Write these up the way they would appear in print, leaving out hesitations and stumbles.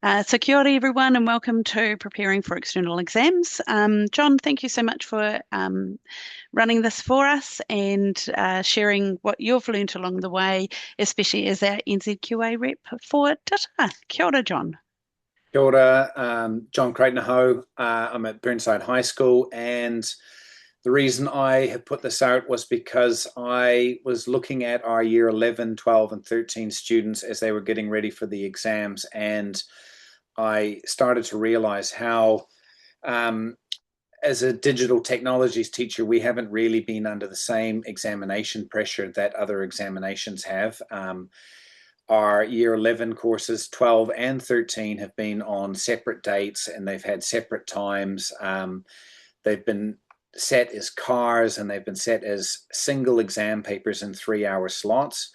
So kia ora everyone and welcome to Preparing for External Exams. John, thank you so much for running this for us and sharing what you've learnt along the way, especially as our NZQA rep for Tata. Kia ora, John. Kia ora, John Creighton. I'm at Burnside High School, and the reason I have put this out was because I was looking at our year 11, 12, and 13 students as they were getting ready for the exams, and I started to realize how, um, as a digital technologies teacher, we haven't really been under the same examination pressure that other examinations have. Our year 11 courses, 12 and 13, have been on separate dates and they've had separate times. They've been set as cars and they've been set as single exam papers in 3 hour slots.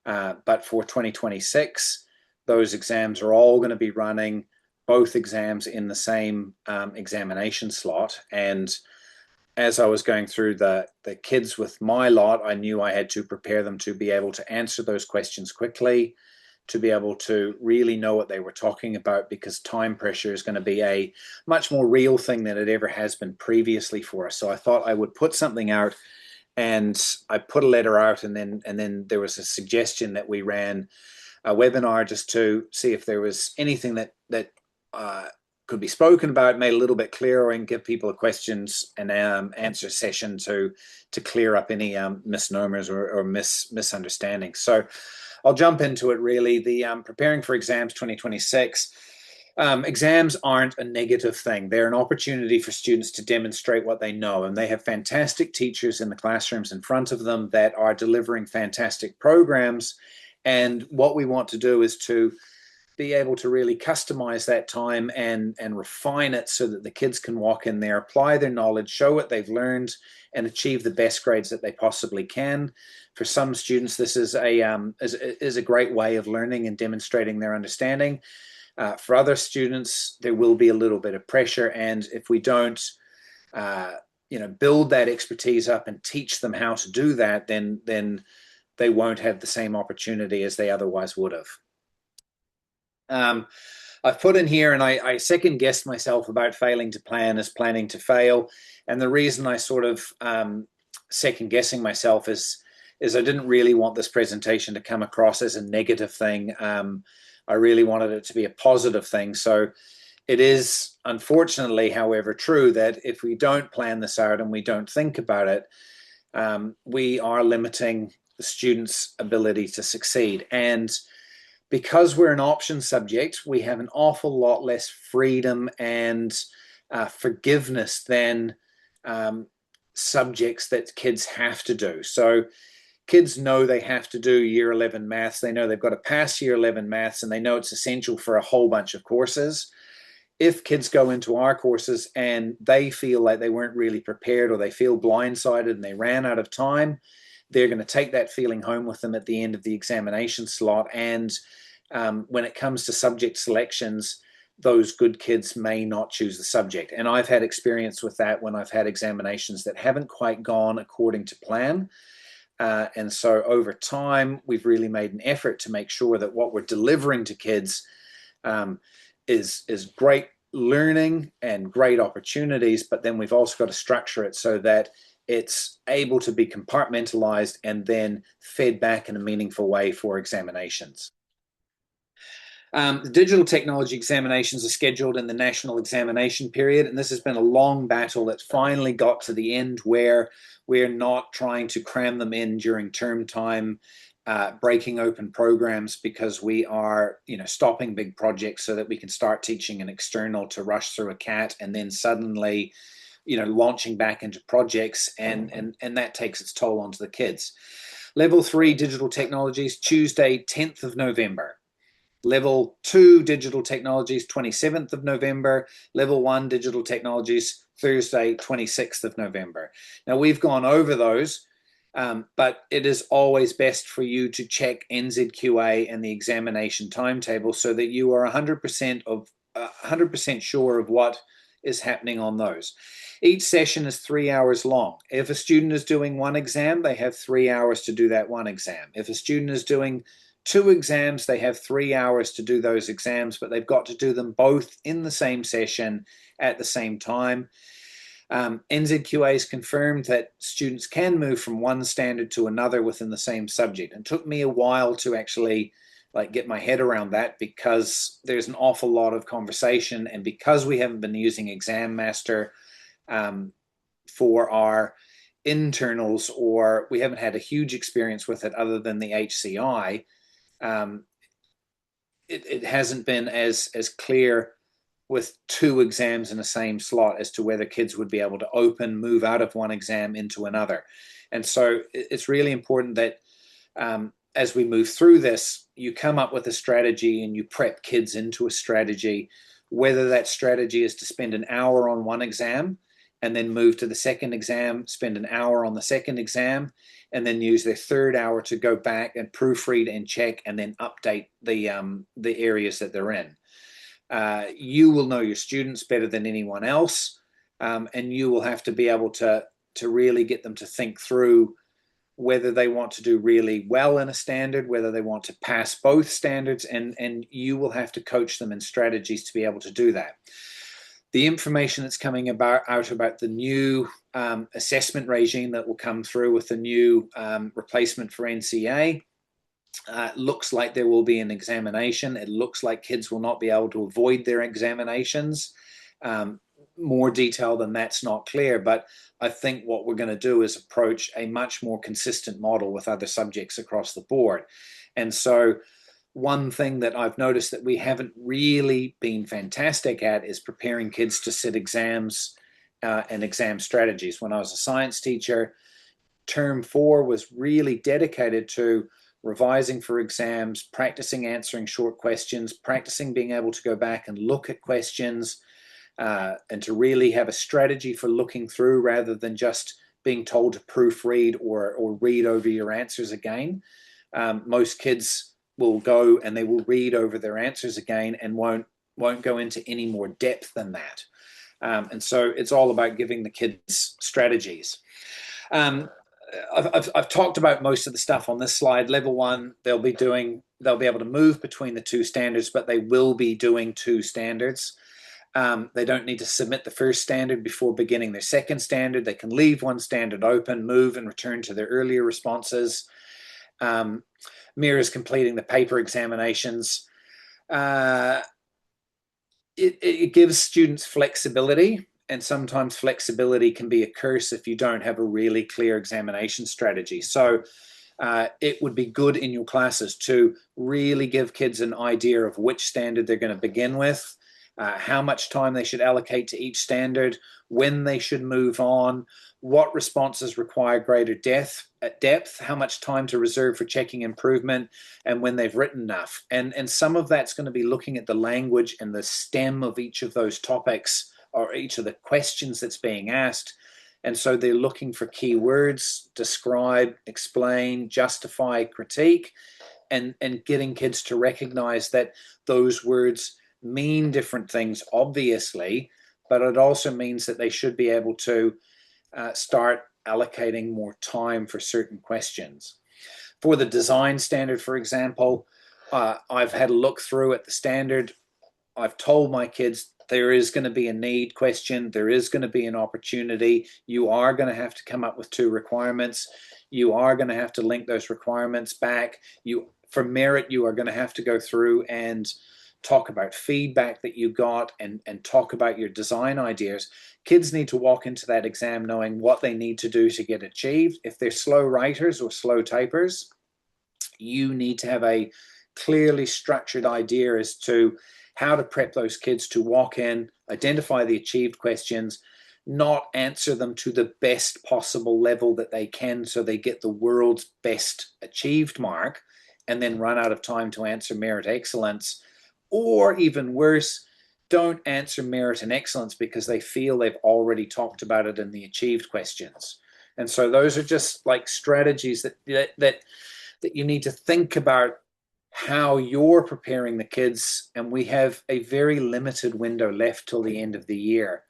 But for 2026, those exams are all going to be running both exams in the same examination slot. And as I was going through the kids with my lot, I knew I had to prepare them to be able to answer those questions quickly, to be able to really know what they were talking about, because time pressure is going to be a much more real thing than it ever has been previously for us. So I thought I would put something out, and I put a letter out, and then there was a suggestion that we ran a webinar just to see if there was anything that could be spoken about, made a little bit clearer, and give people a questions and answer session to clear up any misnomers or misunderstandings. So I'll jump into it really. The Preparing for Exams 2026. Exams aren't a negative thing. They're an opportunity for students to demonstrate what they know, and they have fantastic teachers in the classrooms in front of them that are delivering fantastic programs. And what we want to do is to be able to really customize that time and refine it so that the kids can walk in there, apply their knowledge, show what they've learned, and achieve the best grades that they possibly can. For some students, this is a great way of learning and demonstrating their understanding. For other students, there will be a little bit of pressure, and if we don't, build that expertise up and teach them how to do that, then they won't have the same opportunity as they otherwise would have. I've put in here, and I second guessed myself about failing to plan as planning to fail. And the reason I sort of second guessing myself is I didn't really want this presentation to come across as a negative thing. I really wanted it to be a positive thing. So it is unfortunately, however, true that if we don't plan this out and we don't think about it, we are limiting the student's ability to succeed. And because we're an option subject, we have an awful lot less freedom and forgiveness than subjects that kids have to do. So kids know they have to do year 11 maths. They know they've got to pass year 11 maths, and they know it's essential for a whole bunch of courses. If kids go into our courses and they feel like they weren't really prepared, or they feel blindsided and they ran out of time, they're going to take that feeling home with them at the end of the examination slot. And when it comes to subject selections, those good kids may not choose the subject. And I've had experience with that when I've had examinations that haven't quite gone according to plan. And so over time, we've really made an effort to make sure that what we're delivering to kids is great learning and great opportunities, but then we've also got to structure it so that it's able to be compartmentalized and then fed back in a meaningful way for examinations. The digital technology examinations are scheduled in the national examination period, and this has been a long battle that's finally got to the end where we're not trying to cram them in during term time, breaking open programs because we are, stopping big projects so that we can start teaching an external to rush through a CAT, and then suddenly launching back into projects, and that takes its toll onto the kids. Level 3 digital technologies, Tuesday, 10th of November. Level 2 digital technologies, 27th of November. Level 1 digital technologies, Thursday, 26th of November. Now, we've gone over those, but it is always best for you to check NZQA and the examination timetable so that you are 100% sure of what is happening on those. Each session is 3 hours long. If a student is doing one exam, they have 3 hours to do that one exam. If a student is doing 2 exams, they have 3 hours to do those exams, but they've got to do them both in the same session at the same time. NZQA has confirmed that students can move from one standard to another within the same subject. And it took me a while to actually get my head around that, because there's an awful lot of conversation, and because we haven't been using Exam Master for our internals, or we haven't had a huge experience with it other than the HCI, it hasn't been as clear with 2 exams in the same slot as to whether kids would be able to move out of one exam into another. And so it's really important that as we move through this, you come up with a strategy and you prep kids into a strategy, whether that strategy is to spend an hour on one exam and then move to the second exam, spend an hour on the second exam, and then use their third hour to go back and proofread and check and then update the areas that they're in. You will know your students better than anyone else, and you will have to be able to really get them to think through whether they want to do really well in a standard, whether they want to pass both standards, and you will have to coach them in strategies to be able to do that. The information that's coming out about the new assessment regime that will come through with the new replacement for NCA, looks like there will be an examination. It looks like kids will not be able to avoid their examinations. More detail than that's not clear, but I think what we're going to do is approach a much more consistent model with other subjects across the board. And so one thing that I've noticed that we haven't really been fantastic at is preparing kids to sit exams and exam strategies. When I was a science teacher, term 4 was really dedicated to revising for exams, practicing answering short questions, practicing being able to go back and look at questions, and to really have a strategy for looking through rather than just being told to proofread or read over your answers again. Most kids will go and they will read over their answers again and won't go into any more depth than that. And so it's all about giving the kids strategies. I've talked about most of the stuff on this slide. Level 1, they'll be able to move between the 2 standards, but they will be doing 2 standards. They don't need to submit the first standard before beginning their second standard. They can leave one standard open, move, and return to their earlier responses. Mirrors completing the paper examinations. It gives students flexibility, and sometimes flexibility can be a curse if you don't have a really clear examination strategy. So it would be good in your classes to really give kids an idea of which standard they're going to begin with, how much time they should allocate to each standard, when they should move on, what responses require greater depth, how much time to reserve for checking improvement, and when they've written enough. And some of that's going to be looking at the language and the stem of each of those topics or each of the questions that's being asked. And so they're looking for keywords: describe, explain, justify, critique, and getting kids to recognize that those words mean different things, obviously, but it also means that they should be able to start allocating more time for certain questions. For the design standard, for example, I've had a look through at the standard. I've told my kids there is going to be a need question. There is going to be an opportunity. You are going to have to come up with 2 requirements. You are going to have to link those requirements back. For merit, you are going to have to go through and talk about feedback that you got and talk about your design ideas. Kids need to walk into that exam knowing what they need to do to get achieved. If they're slow writers or slow typers, you need to have a clearly structured idea as to how to prep those kids to walk in, identify the achieved questions, not answer them to the best possible level that they can so they get the world's best achieved mark and then run out of time to answer merit excellence. Or even worse, don't answer merit and excellence because they feel they've already talked about it in the achieved questions. And so those are just like strategies that you need to think about how you're preparing the kids. And we have a very limited window left till the end of the year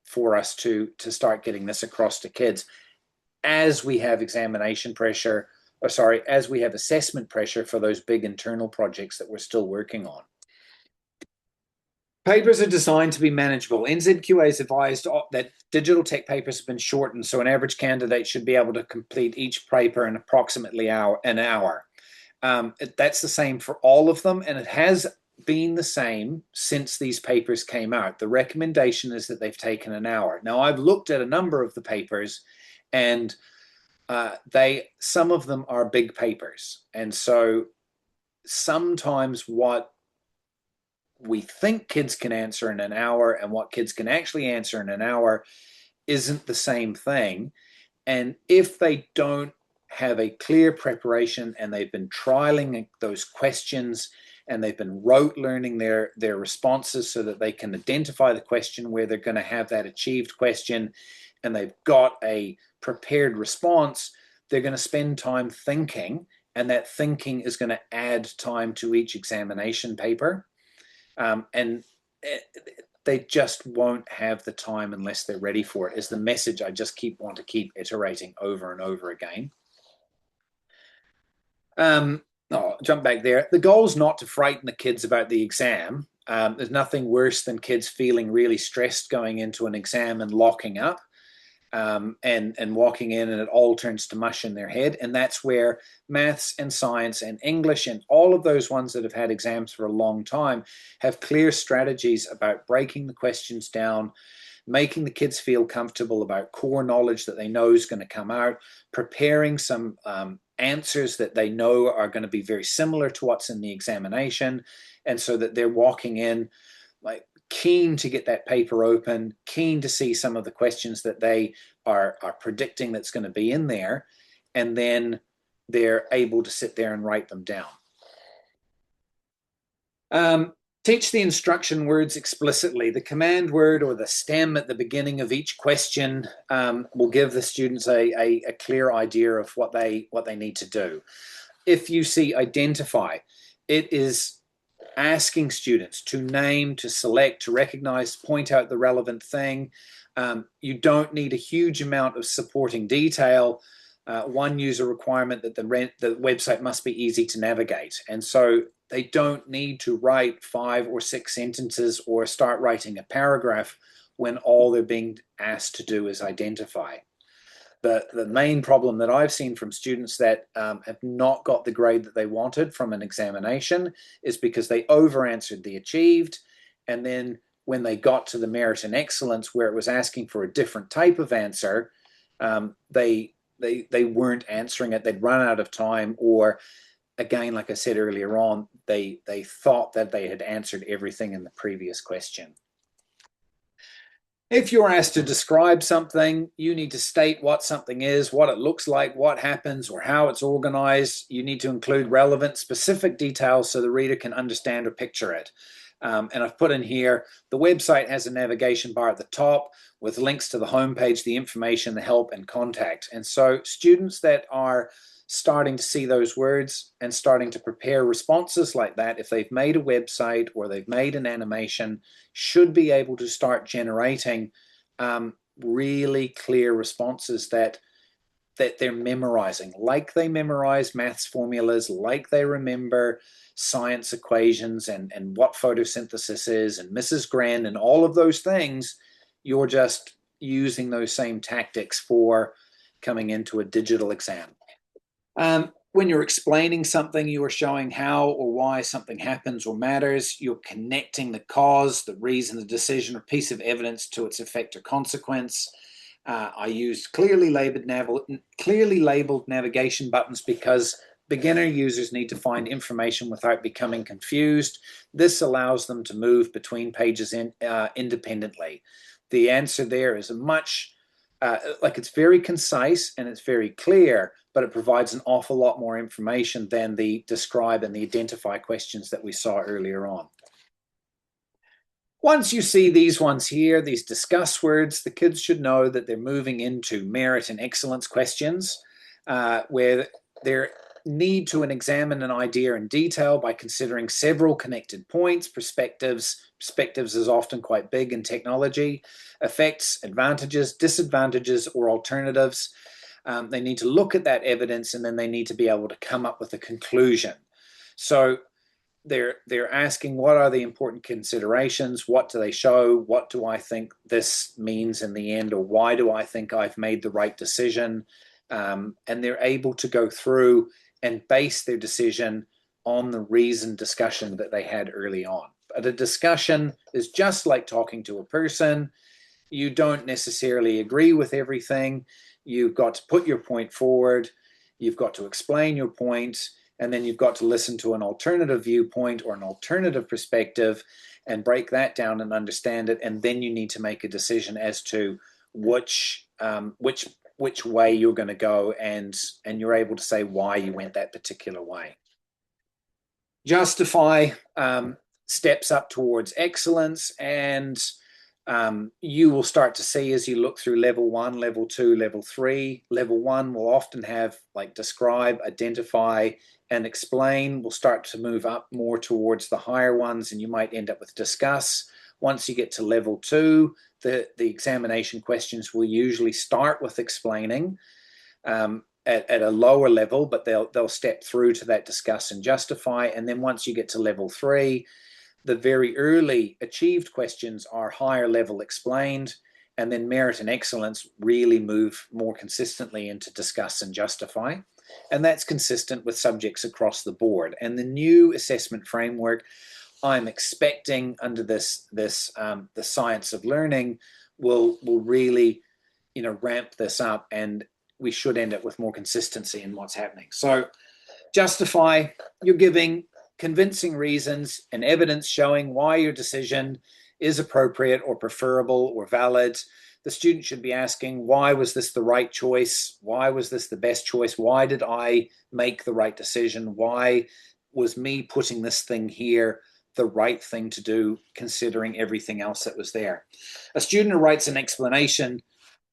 for us to start getting this across to kids. As we have examination pressure as we have assessment pressure for those big internal projects that we're still working on. Papers are designed to be manageable. NZQA has advised that digital tech papers have been shortened, so an average candidate should be able to complete each paper in approximately an hour. That's the same for all of them, and it has been the same since these papers came out. The recommendation is that they've taken an hour. Now, I've looked at a number of the papers, and some of them are big papers, and so sometimes what we think kids can answer in an hour and what kids can actually answer in an hour isn't the same thing. And if they don't have a clear preparation and they've been trialing those questions and they've been rote learning their responses so that they can identify the question where they're going to have that achieved question, and they've got a prepared response, they're going to spend time thinking, and that thinking is going to add time to each examination paper. And they just won't have the time unless they're ready for it, is the message I just want to keep iterating over and over again. I'll jump back there. The goal is not to frighten the kids about the exam. There's nothing worse than kids feeling really stressed going into an exam and locking up. And walking in, and it all turns to mush in their head. And that's where maths and science and English and all of those ones that have had exams for a long time have clear strategies about breaking the questions down, making the kids feel comfortable about core knowledge that they know is going to come out, preparing some answers that they know are going to be very similar to what's in the examination, and so that they're walking in like keen to get that paper open, keen to see some of the questions that they are predicting that's going to be in there, and then they're able to sit there and write them down. Teach the instruction words explicitly. The command word or the stem at the beginning of each question will give the students a clear idea of what they need to do. If you see identify, it is asking students to name, to select, to recognize, point out the relevant thing. You don't need a huge amount of supporting detail. One user requirement that the website must be easy to navigate. And so they don't need to write 5 or 6 sentences or start writing a paragraph when all they're being asked to do is identify. The main problem that I've seen from students that have not got the grade that they wanted from an examination is because they over-answered the achieved, and then when they got to the merit and excellence where it was asking for a different type of answer, they weren't answering it. They'd run out of time, or again, like I said earlier on, they thought that they had answered everything in the previous question. If you're asked to describe something, you need to state what something is, what it looks like, what happens, or how it's organized. You need to include relevant, specific details so the reader can understand or picture it. And I've put in here, the website has a navigation bar at the top with links to the homepage, the information, the help, and contact. And so students that are starting to see those words and starting to prepare responses like that, if they've made a website or they've made an animation, should be able to start generating really clear responses that they're memorizing, like they memorize maths formulas, like they remember science equations and what photosynthesis is and Mrs. Gran and all of those things. You're just using those same tactics for coming into a digital exam. When you're explaining something, you are showing how or why something happens or matters. You're connecting the cause, the reason, the decision, or piece of evidence to its effect or consequence. I used clearly labeled navigation buttons because beginner users need to find information without becoming confused. This allows them to move between pages independently. The answer there is it's very concise and it's very clear, but it provides an awful lot more information than the describe and the identify questions that we saw earlier on. Once you see these ones here, these discuss words, the kids should know that they're moving into merit and excellence questions, where they need to examine an idea in detail by considering several connected points, perspectives. Perspectives is often quite big in technology, effects, advantages, disadvantages, or alternatives. They need to look at that evidence, and then they need to be able to come up with a conclusion. So they're asking, what are the important considerations? What do they show? What do I think this means in the end? Or why do I think I've made the right decision? And they're able to go through and base their decision on the reasoned discussion that they had early on. But a discussion is just like talking to a person. You don't necessarily agree with everything. You've got to put your point forward. You've got to explain your point. And then you've got to listen to an alternative viewpoint or an alternative perspective and break that down and understand it. And then you need to make a decision as to which way you're going to go, and you're able to say why you went that particular way. Justify steps up towards excellence, and you will start to see as you look through level 1, level 2, level 3. Level 1 will often have like describe, identify, and explain. We'll start to move up more towards the higher ones, and you might end up with discuss. Once you get to level 2, the examination questions will usually start with explaining at a lower level, but they'll step through to that discuss and justify. And then once you get to level 3, the very early achieved questions are higher level explained, and then merit and excellence really move more consistently into discuss and justify. And that's consistent with subjects across the board. And the new assessment framework, I'm expecting under the science of learning will really, ramp this up, and we should end up with more consistency in what's happening. So justify, you're giving convincing reasons and evidence showing why your decision is appropriate or preferable or valid. The student should be asking, why was this the right choice? Why was this the best choice? Why did I make the right decision? Why was me putting this thing here the right thing to do, considering everything else that was there? A student who writes an explanation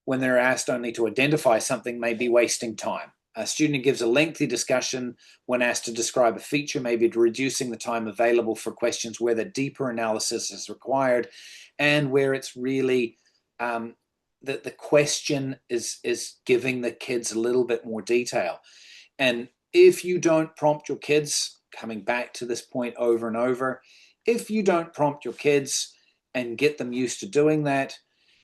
when they're asked only to identify something may be wasting time. A student who gives a lengthy discussion when asked to describe a feature may be reducing the time available for questions where the deeper analysis is required, and where it's really that the question is giving the kids a little bit more detail. And if you don't prompt your kids, coming back to this point over and over, if you don't prompt your kids and get them used to doing that,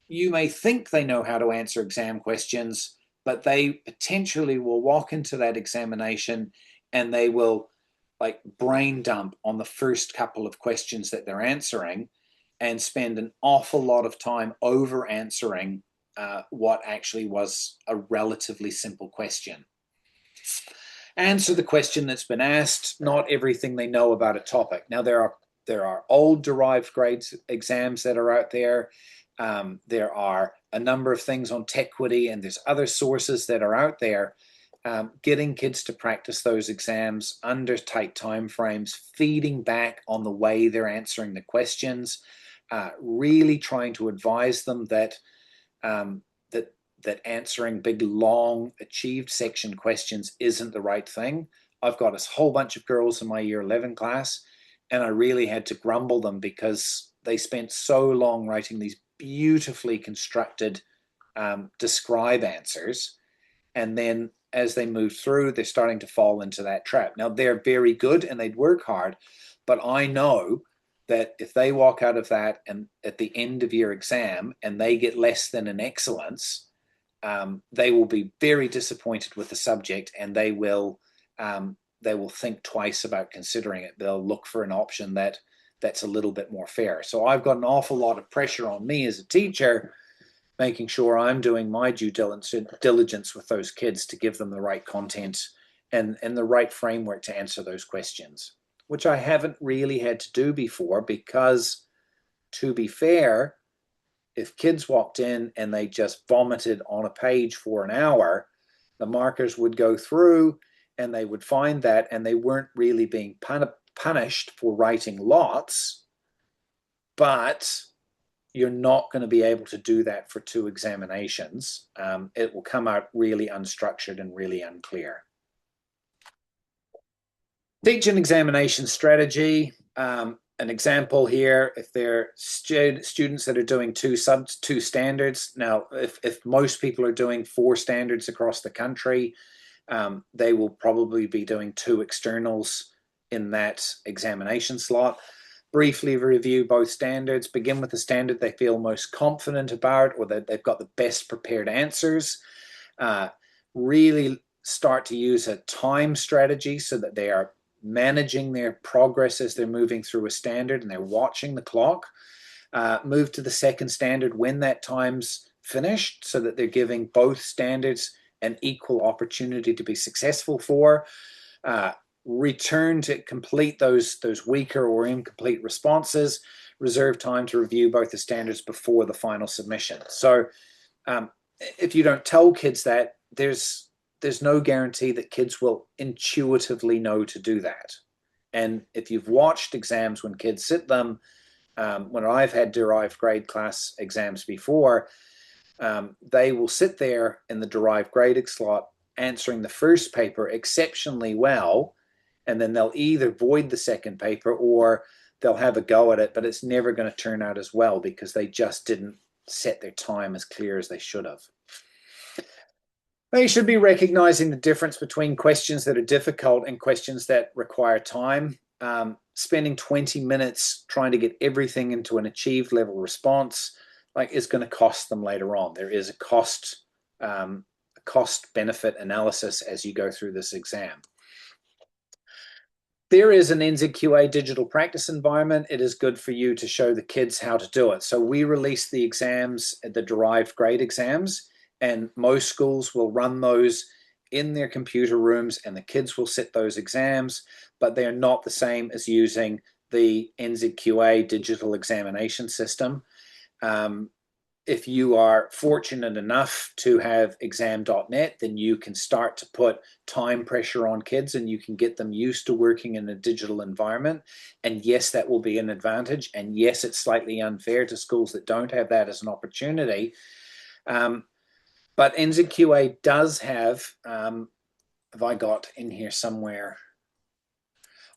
you may think they know how to answer exam questions, but they potentially will walk into that examination and they will like brain dump on the first couple of questions that they're answering and spend an awful lot of time over answering what actually was a relatively simple question. Answer the question that's been asked, not everything they know about a topic. Now, there are old derived grades exams that are out there. There are a number of things on Techquity, and there's other sources that are out there. Getting kids to practice those exams under tight timeframes, feeding back on the way they're answering the questions, really trying to advise them that that answering big, long, achieved section questions isn't the right thing. I've got a whole bunch of girls in my year 11 class, and I really had to grumble them because they spent so long writing these beautifully constructed describe answers. And then as they move through, they're starting to fall into that trap. Now, they're very good and they'd work hard, but I know that if they walk out of that and at the end of year exam and they get less than an excellence, they will be very disappointed with the subject, and they will think twice about considering it. They'll look for an option that's a little bit more fair. So I've got an awful lot of pressure on me as a teacher, making sure I'm doing my due diligence with those kids to give them the right content and the right framework to answer those questions, which I haven't really had to do before because, to be fair, if kids walked in and they just vomited on a page for an hour, the markers would go through and they would find that, and they weren't really being punished for writing lots, but you're not going to be able to do that for 2 examinations. It will come out really unstructured and really unclear. Teaching examination strategy. An example here, if they're students that are doing two standards. Now, if most people are doing 4 standards across the country, they will probably be doing 2 externals in that examination slot. Briefly review both standards, begin with the standard they feel most confident about or that they've got the best prepared answers. Uh, Really start to use a time strategy so that they are managing their progress as they're moving through a standard and they're watching the clock. Move to the second standard when that time's finished so that they're giving both standards an equal opportunity to be successful for. Uh, Return to complete those weaker or incomplete responses. Reserve time to review both the standards before the final submission. So um, if you don't tell kids that, there's no guarantee that kids will intuitively know to do that. And if you've watched exams when kids sit them, when I've had derived grade class exams before, they will sit there in the derived grading slot answering the first paper exceptionally well, and then they'll either void the second paper or they'll have a go at it, but it's never going to turn out as well because they just didn't set their time as clear as they should have. They should be recognizing the difference between questions that are difficult and questions that require time. Spending 20 minutes trying to get everything into an achieved level response is going to cost them later on. There is a cost benefit analysis as you go through this exam. There is an NZQA digital practice environment. It is good for you to show the kids how to do it. So we release the exams, the derived grade exams, and most schools will run those in their computer rooms and the kids will sit those exams, but they're not the same as using the NZQA digital examination system. If you are fortunate enough to have exam.net, then you can start to put time pressure on kids and you can get them used to working in a digital environment. And yes, that will be an advantage. And yes, it's slightly unfair to schools that don't have that as an opportunity. But NZQA does have, have I got in here somewhere?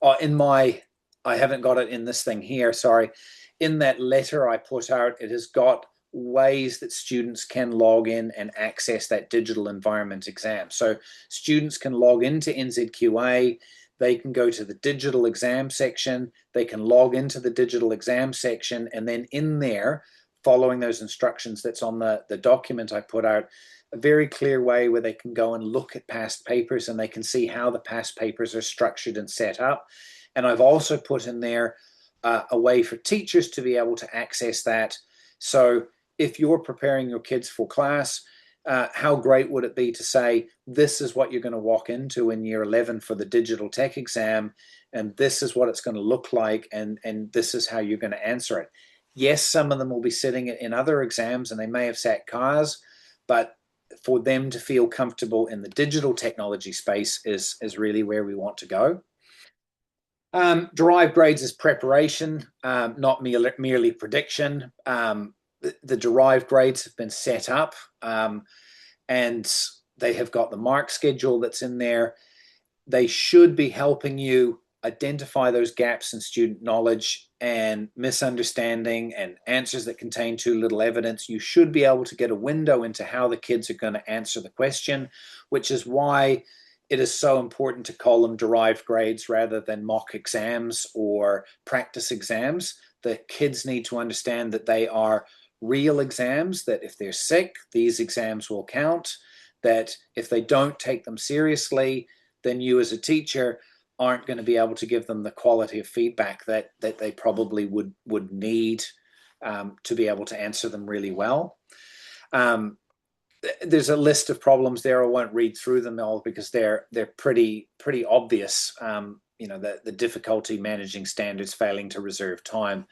Oh, I haven't got it in this thing here, sorry. In that letter I put out, it has got ways that students can log in and access that digital environment exam. So students can log into NZQA, they can go to the digital exam section, they can log into the digital exam section, and then in there, following those instructions that's on the document I put out, a very clear way where they can go and look at past papers and they can see how the past papers are structured and set up. And I've also put in there a way for teachers to be able to access that. So if you're preparing your kids for class, how great would it be to say, this is what you're going to walk into in year 11 for the digital tech exam, and this is what it's going to look like, and this is how you're going to answer it. Yes, some of them will be sitting in other exams and they may have sat cars, but for them to feel comfortable in the digital technology space is really where we want to go. Derived grades is preparation, not merely prediction. The derived grades have been set up and they have got the mark schedule that's in there. They should be helping you identify those gaps in student knowledge and misunderstanding and answers that contain too little evidence. You should be able to get a window into how the kids are going to answer the question, which is why it is so important to call them derived grades rather than mock exams or practice exams. The kids need to understand that they are real exams, that if they're sick, these exams will count, that if they don't take them seriously, then you as a teacher aren't going to be able to give them the quality of feedback that they probably would need to be able to answer them really well. There's a list of problems there. I won't read through them all because they're pretty obvious. The difficulty managing standards, failing to reserve time.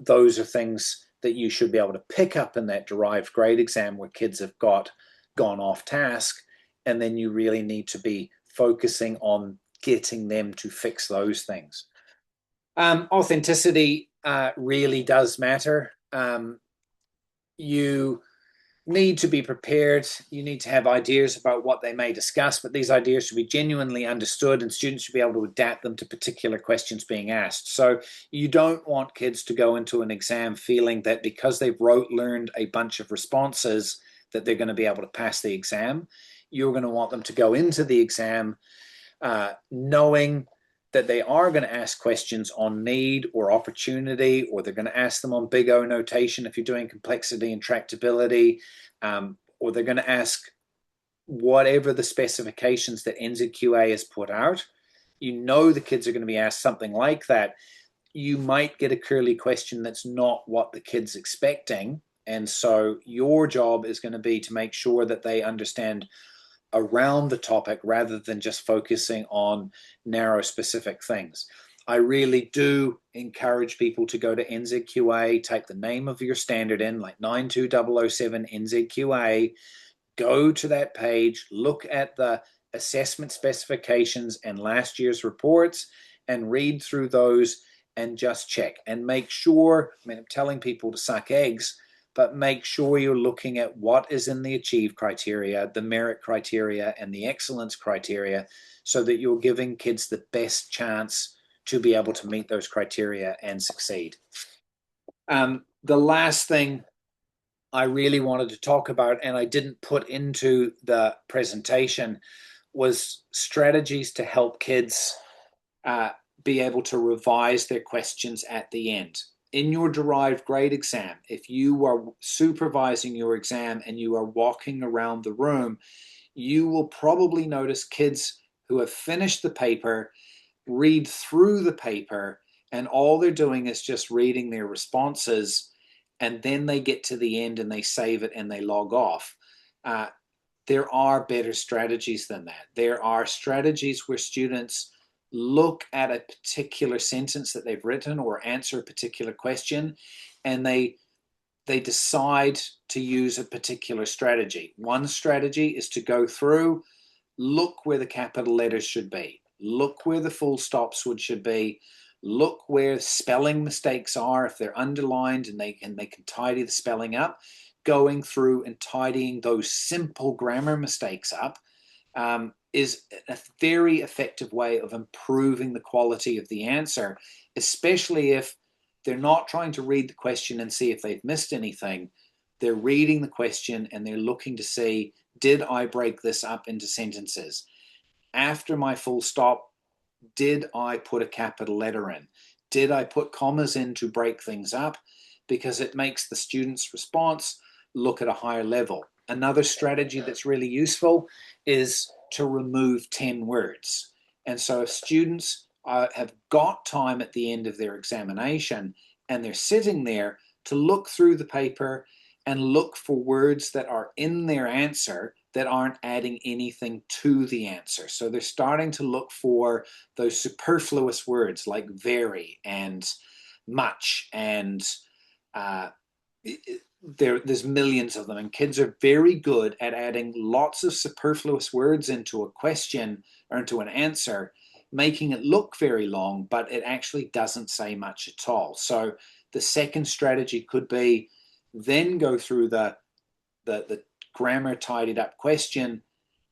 Those are things that you should be able to pick up in that derived grade exam where kids have gone off task, and then you really need to be focusing on getting them to fix those things. Authenticity really does matter. You need to be prepared. You need to have ideas about what they may discuss, but these ideas should be genuinely understood and students should be able to adapt them to particular questions being asked. So you don't want kids to go into an exam feeling that because they've learned a bunch of responses that they're going to be able to pass the exam. You're going to want them to go into the exam knowing that they are going to ask questions on need or opportunity, or they're going to ask them on big O notation if you're doing complexity and tractability, or they're going to ask whatever the specifications that NZQA has put out. You know the kids are going to be asked something like that. You might get a curly question that's not what the kid's expecting. And so your job is going to be to make sure that they understand around the topic rather than just focusing on narrow specific things. I really do encourage people to go to NZQA, type the name of your standard in, like 92007 NZQA, go to that page, look at the assessment specifications and last year's reports, and read through those and just check and make sure. I mean, I'm telling people to suck eggs, but make sure you're looking at what is in the achieve criteria, the merit criteria, and the excellence criteria, so that you're giving kids the best chance to be able to meet those criteria and succeed. The last thing I really wanted to talk about, and I didn't put into the presentation, was strategies to help kids be able to revise their questions at the end. In your derived grade exam, if you are supervising your exam and you are walking around the room, you will probably notice kids who have finished the paper read through the paper, and all they're doing is just reading their responses, and then they get to the end and they save it and they log off. There are better strategies than that. There are strategies where students look at a particular sentence that they've written or answer a particular question, and they decide to use a particular strategy. One strategy is to go through, look where the capital letters should be, look where the full stops should be, look where spelling mistakes are if they're underlined, and they can tidy the spelling up. Going through and tidying those simple grammar mistakes up is a very effective way of improving the quality of the answer, especially if they're not trying to read the question and see if they've missed anything. They're reading the question and they're looking to see, did I break this up into sentences? After my full stop, did I put a capital letter in? Did I put commas in to break things up? Because it makes the student's response look at a higher level. Another strategy that's really useful is to remove 10 words. And so if students have got time at the end of their examination and they're sitting there to look through the paper and look for words that are in their answer that aren't adding anything to the answer. So they're starting to look for those superfluous words like very and much, and there's millions of them, and kids are very good at adding lots of superfluous words into a question or into an answer, making it look very long, but it actually doesn't say much at all. So the second strategy could be then go through the grammar tidied up question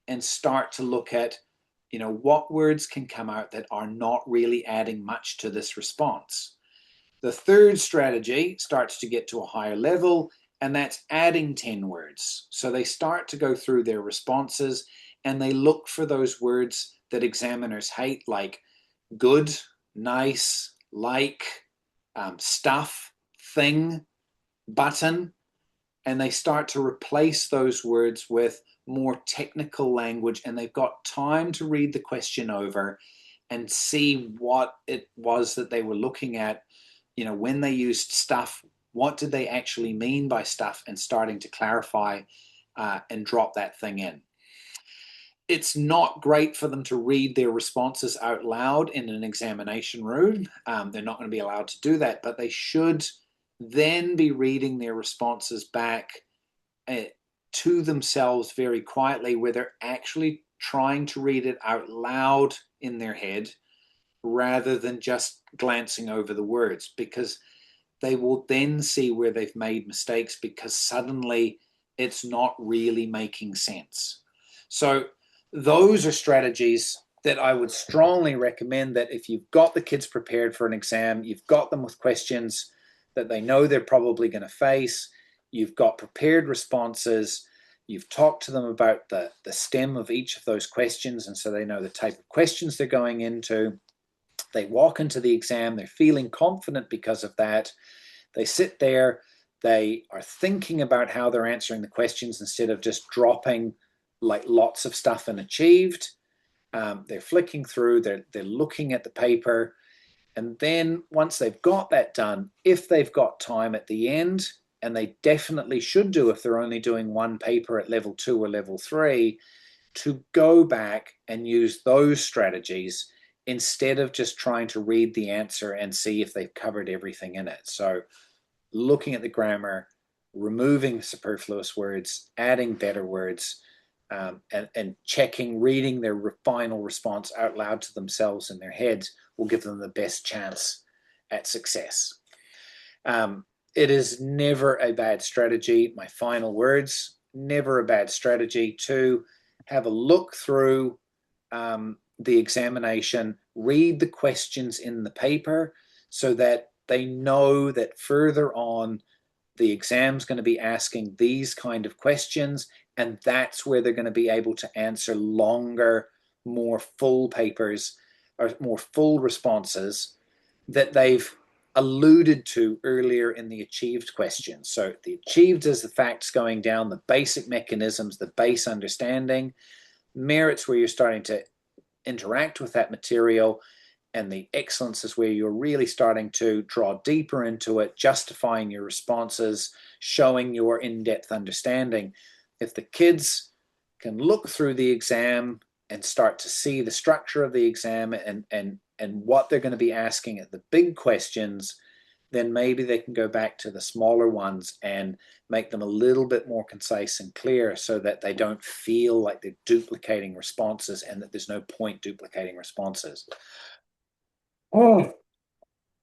and start to look at, what words can come out that are not really adding much to this response. The third strategy starts to get to a higher level, and that's adding 10 words. So they start to go through their responses and they look for those words that examiners hate, like good, nice, like, stuff, thing, button, and they start to replace those words with more technical language, and they've got time to read the question over and see what it was that they were looking at. When they used stuff, what did they actually mean by stuff, and starting to clarify and drop that thing in. It's not great for them to read their responses out loud in an examination room. They're not going to be allowed to do that, but they should then be reading their responses back to themselves very quietly, where they're actually trying to read it out loud in their head rather than just glancing over the words, because they will then see where they've made mistakes, because suddenly it's not really making sense. So those are strategies that I would strongly recommend, that if you've got the kids prepared for an exam, you've got them with questions that they know they're probably going to face, you've got prepared responses, you've talked to them about the stem of each of those questions, and so they know the type of questions they're going into. They walk into the exam, they're feeling confident because of that. They sit there, they are thinking about how they're answering the questions instead of just dropping like lots of stuff and achieved. They're flicking through, they're looking at the paper. And then once they've got that done, if they've got time at the end, and they definitely should do if they're only doing one paper at level 2 or level 3, to go back and use those strategies instead of just trying to read the answer and see if they've covered everything in it. So looking at the grammar, removing superfluous words, adding better words, and checking, reading their final response out loud to themselves in their heads will give them the best chance at success. It is never a bad strategy. My final words, never a bad strategy to have a look through the examination, read the questions in the paper so that they know that further on the exam's going to be asking these kind of questions, and that's where they're going to be able to answer longer, more full papers or more full responses that they've alluded to earlier in the achieved questions. So the achieved is the facts going down, the basic mechanisms, the base understanding. Merits where you're starting to interact with that material, and the excellence is where you're really starting to draw deeper into it, justifying your responses, showing your in-depth understanding. If the kids can look through the exam and start to see the structure of the exam and what they're going to be asking at the big questions, then maybe they can go back to the smaller ones and make them a little bit more concise and clear so that they don't feel like they're duplicating responses and that there's no point duplicating responses. Oh,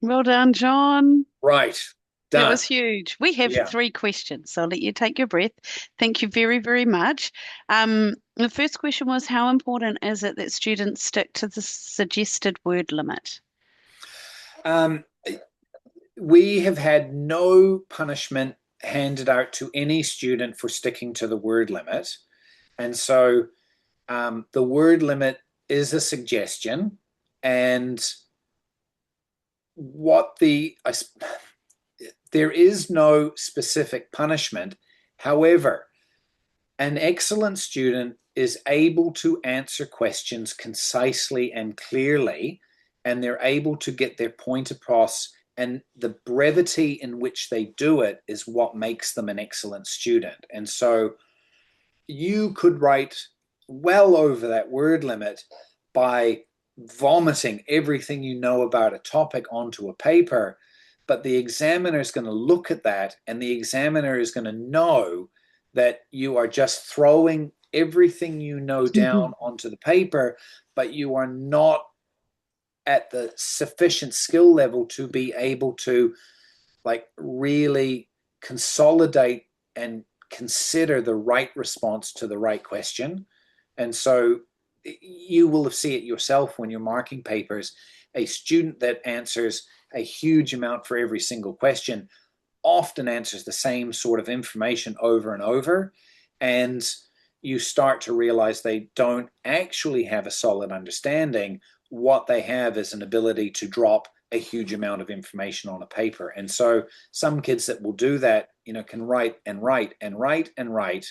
Well done, John. right. That Done. was huge. We have Yeah. 3 questions, so I'll let you take your breath. Thank you very, very much. The first question was, how important is it that students stick to the suggested word limit? Um, we have had no punishment handed out to any student for sticking to the word limit. And so the word limit is a suggestion. And what there is no specific punishment. However, an excellent student is able to answer questions concisely and clearly, and they're able to get their point across. And the brevity in which they do it is what makes them an excellent student. And so you could write well over that word limit by vomiting everything you know about a topic onto a paper, but the examiner is going to look at that, and the examiner is going to know that you are just throwing everything you know down onto the paper, but you are not at the sufficient skill level to be able to like really consolidate and consider the right response to the right question. And so you will see it yourself when you're marking papers. A student that answers a huge amount for every single question often answers the same sort of information over and over. And you start to realize they don't actually have a solid understanding. What they have is an ability to drop a huge amount of information on a paper. And so some kids that will do that, can write and write and write and write,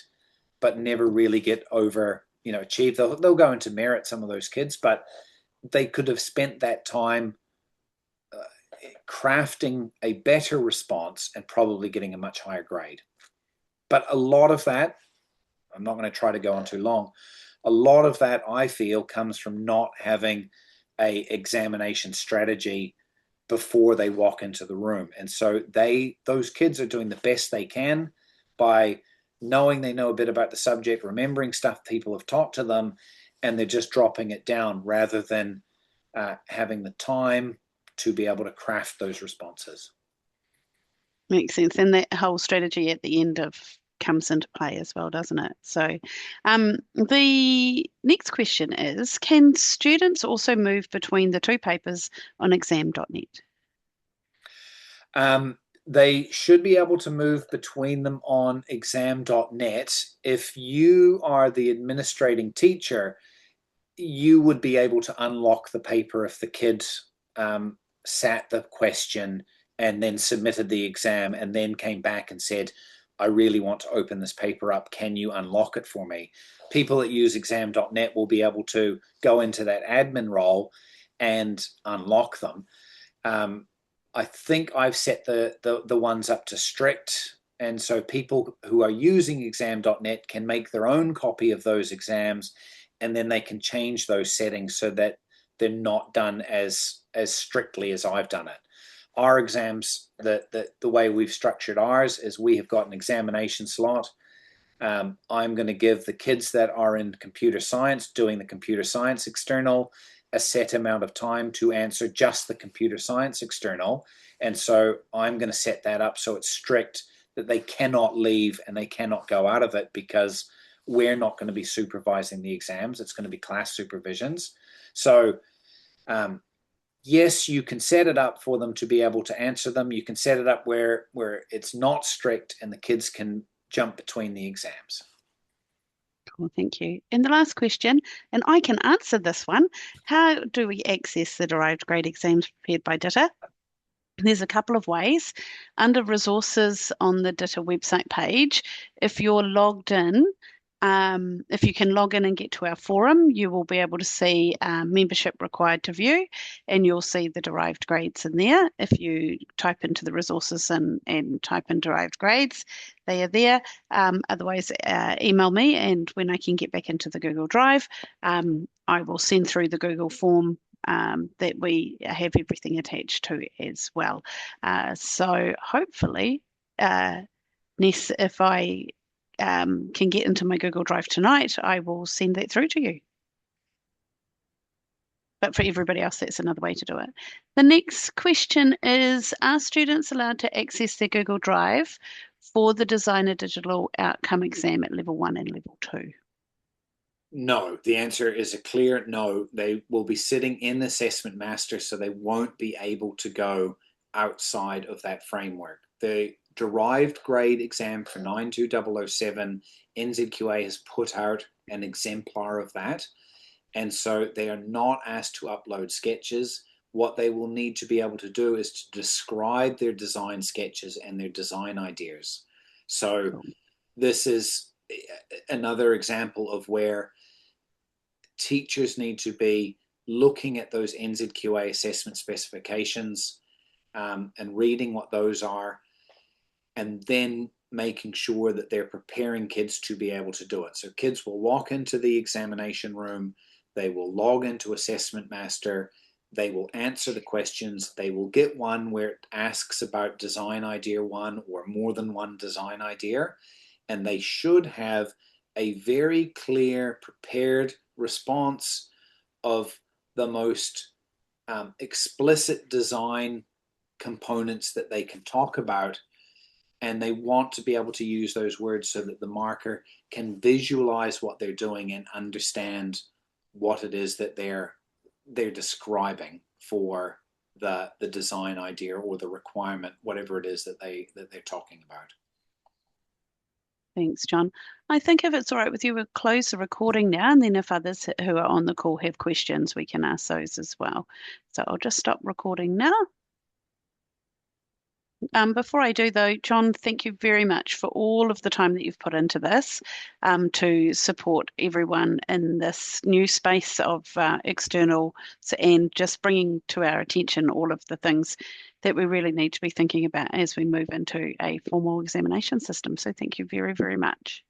but never really get over, achieve. They'll go into merit, some of those kids, but they could have spent that time crafting a better response and probably getting a much higher grade. But a lot of that, I'm not going to try to go on too long, a lot of that I feel comes from not having a examination strategy before they walk into the room. And so those kids are doing the best they can by knowing they know a bit about the subject, remembering stuff people have taught to them, and they're just dropping it down rather than having the time to be able to craft those responses. Makes sense. And that whole strategy at the end of comes into play as well, doesn't it? So, the next question is, can students also move between the two papers on exam.net? Um, they should be able to move between them on exam.net. If you are the administrating teacher, you would be able to unlock the paper if the kid sat the question and then submitted the exam and then came back and said, I really want to open this paper up. Can you unlock it for me? People that use exam.net will be able to go into that admin role and unlock them. I think I've set the ones up to strict. And so people who are using exam.net can make their own copy of those exams, and then they can change those settings so that they're not done as strictly as I've done it. Our exams, the way we've structured ours is we have got an examination slot. I'm going to give the kids that are in computer science doing the computer science external a set amount of time to answer just the computer science external. And so I'm going to set that up so it's strict that they cannot leave and they cannot go out of it, because we're not going to be supervising the exams. It's going to be class supervisions. So yes, you can set it up for them to be able to answer them. You can set it up where it's not strict and the kids can jump between the exams. Cool, thank you. And the last question, and I can answer this one. How do we access the derived grade exams prepared by DITA? There's a couple of ways. Under resources on the DITA website page, if you're logged in, if you can log in and get to our forum, you will be able to see membership required to view, and you'll see the derived grades in there. If you type into the resources and type in derived grades, they are there. Otherwise, email me, and when I can get back into the Google Drive, I will send through the Google form that we have everything attached to as well. So hopefully, Ness, if I can get into my Google Drive tonight, I will send that through to you. But for everybody else, that's another way to do it. The next question is, are students allowed to access their Google Drive for the Designer Digital Outcome exam at level 1 and level 2? No, the answer is a clear no. They will be sitting in Assessment Master, so they won't be able to go outside of that framework. The derived grade exam for 92007, NZQA has put out an exemplar of that. And so they are not asked to upload sketches. What they will need to be able to do is to describe their design sketches and their design ideas. So Cool. this is another example of where teachers need to be looking at those NZQA assessment specifications and reading what those are, and then making sure that they're preparing kids to be able to do it. So kids will walk into the examination room, they will log into Assessment Master, they will answer the questions, they will get one where it asks about design idea 1 or more than one design idea, and they should have a very clear, prepared response of the most explicit design components that they can talk about. And they want to be able to use those words so that the marker can visualize what they're doing and understand what it is that they're describing for the design idea or the requirement, whatever it is that they're talking about. Thanks, John. I think if it's all right with you, we'll close the recording now, and then if others who are on the call have questions, we can ask those as well. So I'll just stop recording now. Before I do, though, John, thank you very much for all of the time that you've put into this to support everyone in this new space of external and just bringing to our attention all of the things that we really need to be thinking about as we move into a formal examination system. So thank you very, very much.